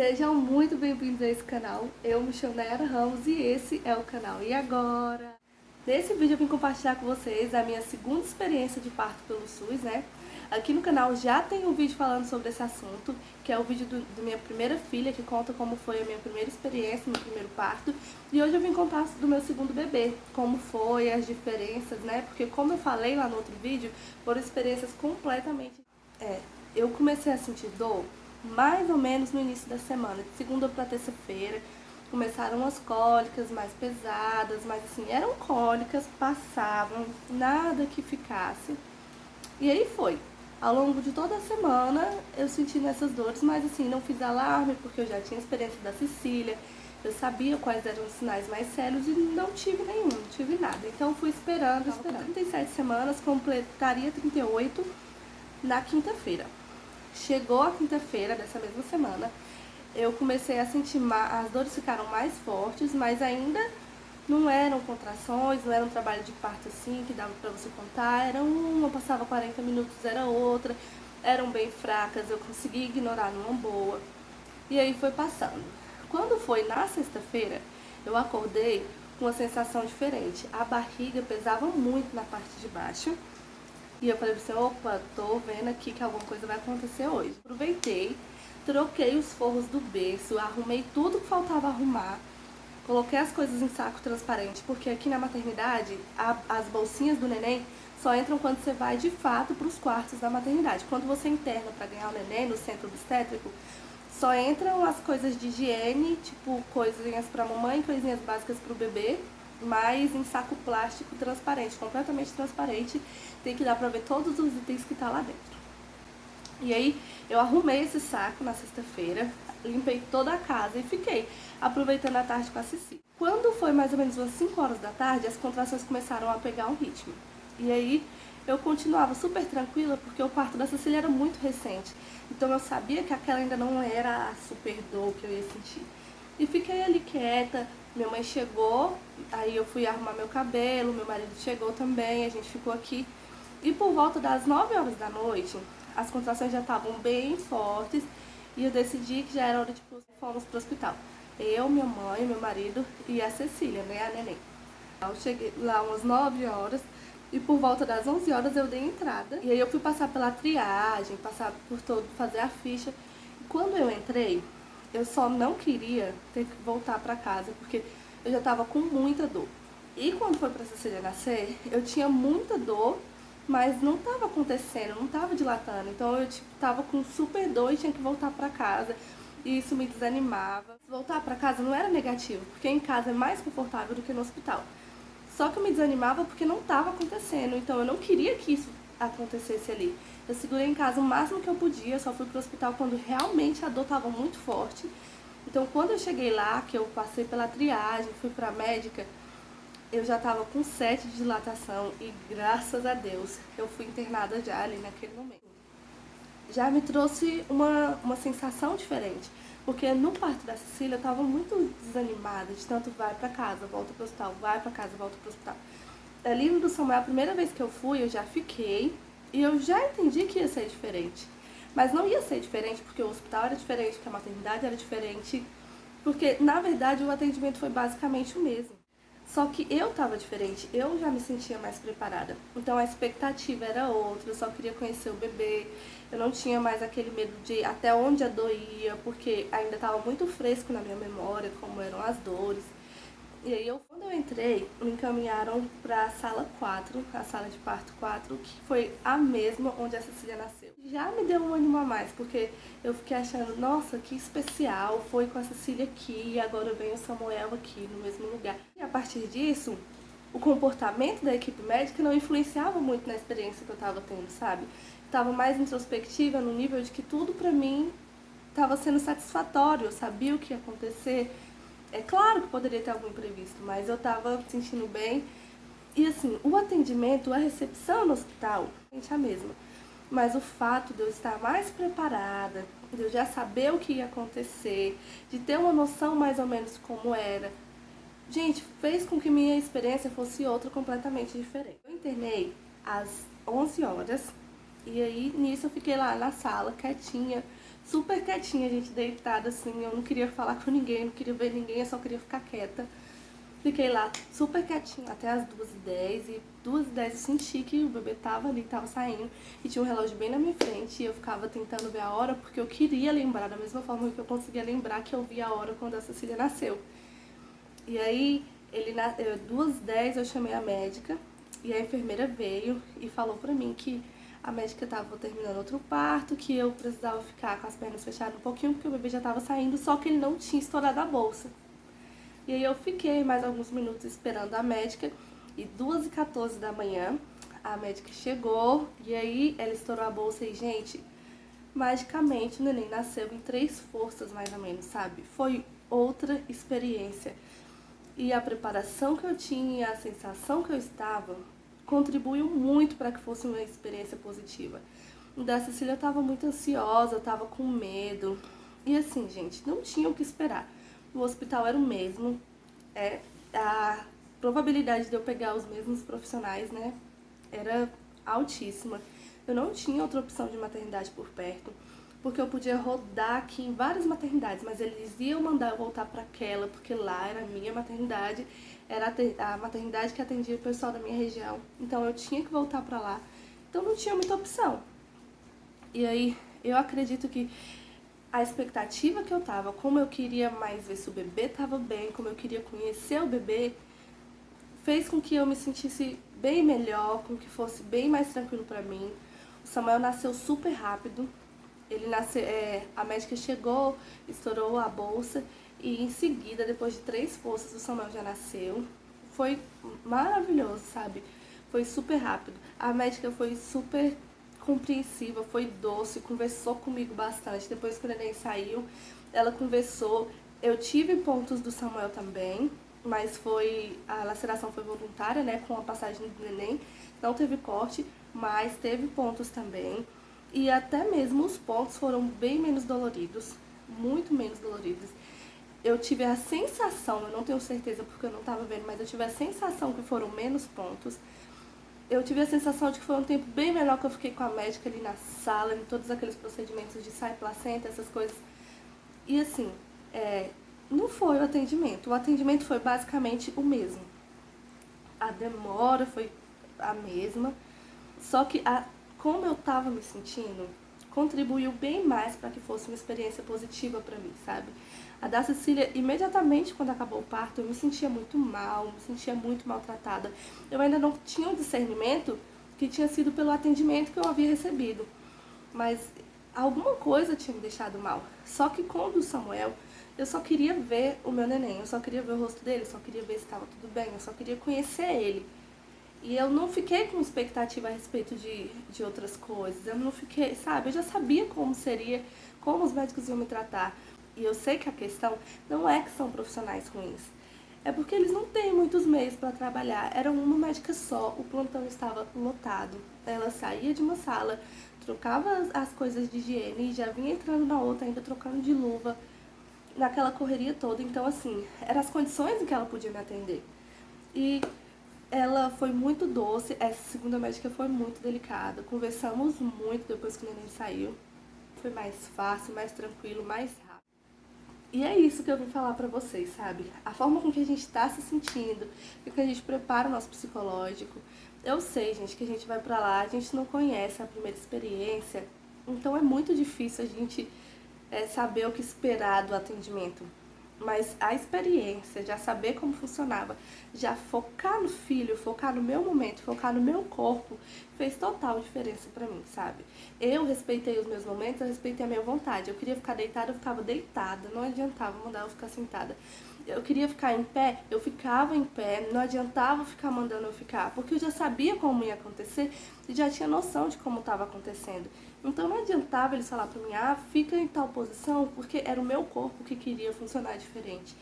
Sejam muito bem-vindos a esse canal. Eu me chamo Nayara Ramos e esse é o canal E Agora? Nesse vídeo eu vim compartilhar com vocês a minha segunda experiência de parto pelo SUS, né? Aqui no canal já tem um vídeo falando sobre esse assunto, que é o vídeo do minha primeira filha, que conta como foi a minha primeira experiência, meu primeiro parto. E hoje eu vim contar do meu segundo bebê, como foi, as diferenças, né? Porque como eu falei lá no outro vídeo, foram experiências completamente... Eu comecei a sentir dor mais ou menos no início da semana, de segunda para terça-feira. Começaram umas cólicas mais pesadas, mas assim, eram cólicas, passavam, nada que ficasse. E aí foi. Ao longo de toda a semana eu senti nessas dores, mas assim, não fiz alarme, porque eu já tinha experiência da Cecília, eu sabia quais eram os sinais mais sérios e não tive nenhum, não tive nada. Então fui esperando. 37 semanas, completaria 38 na quinta-feira. Chegou a quinta-feira dessa mesma semana, eu comecei a sentir, as dores ficaram mais fortes, mas ainda não eram contrações, não era um trabalho de parto assim, que dava pra você contar, era uma, passava 40 minutos, era outra, eram bem fracas, eu consegui ignorar numa boa, e aí foi passando. Quando foi na sexta-feira, eu acordei com uma sensação diferente, a barriga pesava muito na parte de baixo, e eu falei pra você, opa, tô vendo aqui que alguma coisa vai acontecer hoje. Aproveitei, troquei os forros do berço, arrumei tudo que faltava arrumar, coloquei as coisas em saco transparente, porque aqui na maternidade, as bolsinhas do neném só entram quando você vai de fato para os quartos da maternidade. Quando você interna para ganhar o neném no centro obstétrico, só entram as coisas de higiene, tipo coisinhas para mamãe, coisinhas básicas para o bebê, mas em saco plástico transparente, completamente transparente, tem que dar pra ver todos os itens que tá lá dentro. E aí eu arrumei esse saco na sexta-feira, limpei toda a casa e fiquei aproveitando a tarde com a Cecília. Quando foi mais ou menos umas 5 horas da tarde, as contrações começaram a pegar um ritmo. E aí eu continuava super tranquila, porque o parto da Cecília era muito recente. Então eu sabia que aquela ainda não era a super dor que eu ia sentir. E fiquei ali quieta, minha mãe chegou, aí eu fui arrumar meu cabelo, meu marido chegou também, a gente ficou aqui. E por volta das 9 horas da noite, as contrações já estavam bem fortes e eu decidi que já era hora de fomos pro hospital. Eu, minha mãe, meu marido e a Cecília, né, a neném. Eu cheguei lá umas 9 horas e por volta das 11 horas eu dei entrada. E aí eu fui passar pela triagem, passar por todo, fazer a ficha. E quando eu entrei, eu só não queria ter que voltar para casa, porque eu já estava com muita dor. E quando foi para Cecília nascer, eu tinha muita dor, mas não estava acontecendo, não estava dilatando. Então eu tava com super dor e tinha que voltar para casa. E isso me desanimava. Voltar para casa não era negativo, porque em casa é mais confortável do que no hospital. Só que eu me desanimava porque não estava acontecendo, então eu não queria que isso acontecesse ali. Eu segurei em casa o máximo que eu podia, só fui pro hospital quando realmente a dor estava muito forte. Então quando eu cheguei lá, que eu passei pela triagem, fui pra médica, eu já estava com 7 de dilatação e graças a Deus eu fui internada já ali naquele momento. Já me trouxe uma sensação diferente, porque no parto da Cecília eu estava muito desanimada, de tanto vai pra casa, volta pro hospital, vai pra casa, volta pro hospital. Ali no do Samuel, a primeira vez que eu fui, eu já fiquei e eu já entendi que ia ser diferente. Mas não ia ser diferente porque o hospital era diferente, porque a maternidade era diferente, porque na verdade o atendimento foi basicamente o mesmo. Só que eu estava diferente, eu já me sentia mais preparada. Então a expectativa era outra, eu só queria conhecer o bebê. Eu não tinha mais aquele medo de até onde a dor ia, porque ainda estava muito fresco na minha memória como eram as dores. E aí, quando eu entrei, me encaminharam para a sala 4, a sala de parto 4, que foi a mesma onde a Cecília nasceu. Já me deu um ânimo a mais, porque eu fiquei achando, nossa, que especial, foi com a Cecília aqui e agora vem o Samuel aqui no mesmo lugar. E a partir disso, o comportamento da equipe médica não influenciava muito na experiência que eu estava tendo, sabe? Estava mais introspectiva no nível de que tudo pra mim estava sendo satisfatório, eu sabia o que ia acontecer. É claro que poderia ter algum imprevisto, mas eu tava me sentindo bem. E assim, o atendimento, a recepção no hospital, é a mesma. Mas o fato de eu estar mais preparada, de eu já saber o que ia acontecer, de ter uma noção mais ou menos como era, gente, fez com que minha experiência fosse outra completamente diferente. Eu internei às 11 horas e aí nisso eu fiquei lá na sala, quietinha, super quietinha, a gente deitada assim, eu não queria falar com ninguém, não queria ver ninguém, eu só queria ficar quieta. Fiquei lá super quietinha até as 2h10 e 2h10 eu senti que o bebê tava ali, tava saindo e tinha um relógio bem na minha frente e eu ficava tentando ver a hora porque eu queria lembrar, da mesma forma que eu conseguia lembrar que eu vi a hora quando a Cecília nasceu. E aí, 2h10 eu chamei a médica e a enfermeira veio e falou pra mim que a médica tava terminando outro parto, que eu precisava ficar com as pernas fechadas um pouquinho porque o bebê já tava saindo, só que ele não tinha estourado a bolsa. E aí eu fiquei mais alguns minutos esperando a médica e 2h14 da manhã a médica chegou e aí ela estourou a bolsa e, gente, magicamente o neném nasceu em 3 forças mais ou menos, sabe? Foi outra experiência. E a preparação que eu tinha, a sensação que eu estava, contribuiu muito para que fosse uma experiência positiva. Da Cecília eu estava muito ansiosa, eu estava com medo. E assim, gente, não tinha o que esperar. O hospital era o mesmo, a probabilidade de eu pegar os mesmos profissionais, né, era altíssima. Eu não tinha outra opção de maternidade por perto, porque eu podia rodar aqui em várias maternidades, mas eles iam mandar eu voltar para aquela, porque lá era a minha maternidade, era a maternidade que atendia o pessoal da minha região, então eu tinha que voltar para lá. Então não tinha muita opção. E aí eu acredito que a expectativa que eu tava, como eu queria mais ver se o bebê tava bem, como eu queria conhecer o bebê, fez com que eu me sentisse bem melhor, com que fosse bem mais tranquilo pra mim. O Samuel nasceu super rápido. Ele nasceu, a médica chegou, estourou a bolsa e em seguida, depois de 3 forças, o Samuel já nasceu. Foi maravilhoso, sabe? Foi super rápido. A médica foi super compreensiva, foi doce, conversou comigo bastante. Depois que o neném saiu, ela conversou. Eu tive pontos do Samuel também, mas a laceração foi voluntária, né, com a passagem do neném. Não teve corte, mas teve pontos também. E até mesmo os pontos foram bem menos doloridos, muito menos doloridos. Eu tive a sensação, eu não tenho certeza porque eu não estava vendo, mas eu tive a sensação que foram menos pontos. Eu tive a sensação de que foi um tempo bem menor que eu fiquei com a médica ali na sala, em todos aqueles procedimentos de sai placenta, essas coisas. E assim, não foi o atendimento. O atendimento foi basicamente o mesmo. A demora foi a mesma, só que como eu tava me sentindo, contribuiu bem mais para que fosse uma experiência positiva para mim, sabe? A da Cecília, imediatamente quando acabou o parto, eu me sentia muito mal, me sentia muito maltratada. Eu ainda não tinha um discernimento que tinha sido pelo atendimento que eu havia recebido, mas alguma coisa tinha me deixado mal. Só que com o do Samuel, eu só queria ver o meu neném, eu só queria ver o rosto dele, eu só queria ver se estava tudo bem, eu só queria conhecer ele. E eu não fiquei com expectativa a respeito de outras coisas. Eu não fiquei, sabe? Eu já sabia como seria, como os médicos iam me tratar. E eu sei que a questão não é que são profissionais ruins. É porque eles não têm muitos meios para trabalhar. Era uma médica só, o plantão estava lotado. Ela saía de uma sala, trocava as coisas de higiene e já vinha entrando na outra, ainda trocando de luva, naquela correria toda. Então, assim, eram as condições em que ela podia me atender. E ela foi muito doce, essa segunda médica foi muito delicada. Conversamos muito depois que o neném saiu. Foi mais fácil, mais tranquilo, mais rápido. E é isso que eu vim falar pra vocês, sabe? A forma com que a gente tá se sentindo, com que a gente prepara o nosso psicológico. Eu sei, gente, que a gente vai pra lá, a gente não conhece a primeira experiência, então é muito difícil a gente saber o que esperar do atendimento. Mas a experiência, já saber como funcionava, já focar no filho, focar no meu momento, focar no meu corpo, fez total diferença pra mim, sabe? Eu respeitei os meus momentos, eu respeitei a minha vontade. Eu queria ficar deitada, eu ficava deitada, não adiantava mandar eu ficar sentada. Eu queria ficar em pé, eu ficava em pé, não adiantava ficar mandando eu ficar, porque eu já sabia como ia acontecer e já tinha noção de como estava acontecendo. Então não adiantava eles falar pra mim, fica em tal posição, porque era o meu corpo que queria funcionar diferente.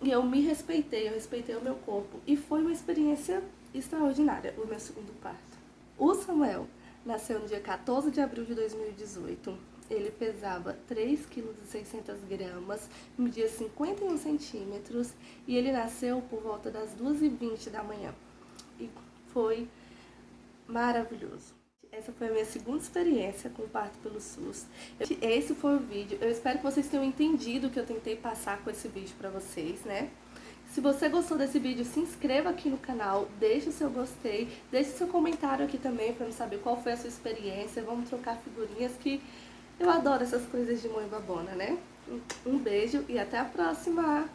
E eu me respeitei, eu respeitei o meu corpo. E foi uma experiência extraordinária, o meu segundo parto. O Samuel nasceu no dia 14 de abril de 2018. Ele pesava 3,6 kg, media 51 centímetros e ele nasceu por volta das 2h20 da manhã. E foi maravilhoso. Essa foi a minha segunda experiência com o parto pelo SUS. Esse foi o vídeo. Eu espero que vocês tenham entendido o que eu tentei passar com esse vídeo pra vocês, né? Se você gostou desse vídeo, se inscreva aqui no canal, deixe o seu gostei, deixe seu comentário aqui também pra eu saber qual foi a sua experiência. Vamos trocar figurinhas, que eu adoro essas coisas de mãe babona, né? Um beijo e até a próxima!